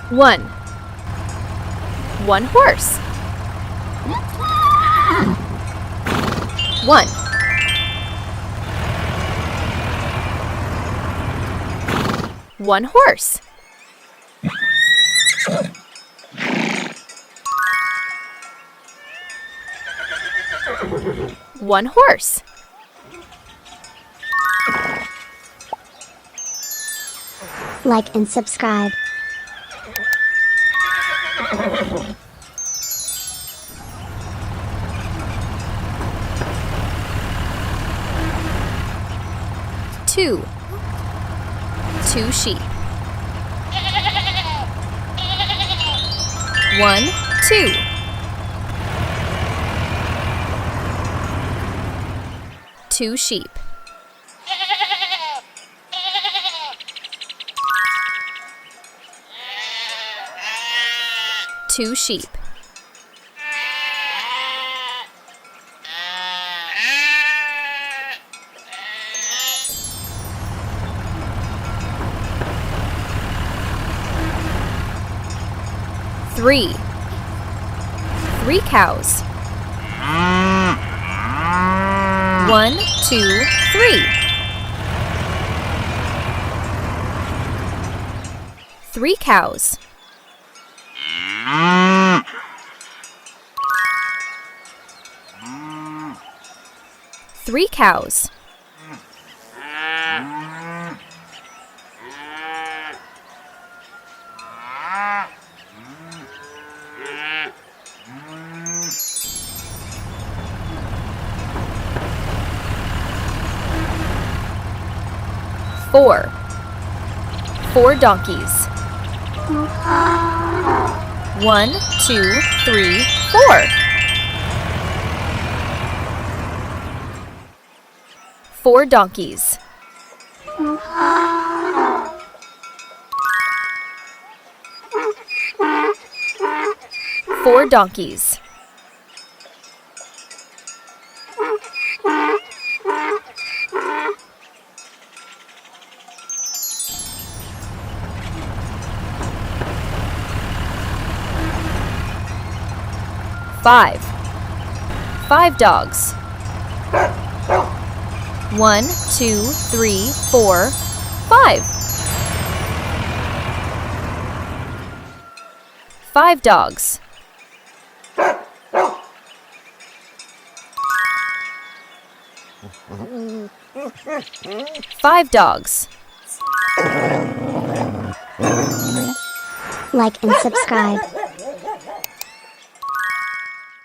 1. One horse. 1. One horse. 1 horse. Like and subscribe. Two sheep. 1, 2. 2 sheep. 2 sheep. 3 cows. 1, 2, 3. 3 cows. 3 cows. 4 donkeys. 1, 2, 3, 4. 4 donkeys. 4 donkeys. 5 dogs. 1, 2, 3, 4, 5. 5 dogs. 5 dogs. Like and subscribe.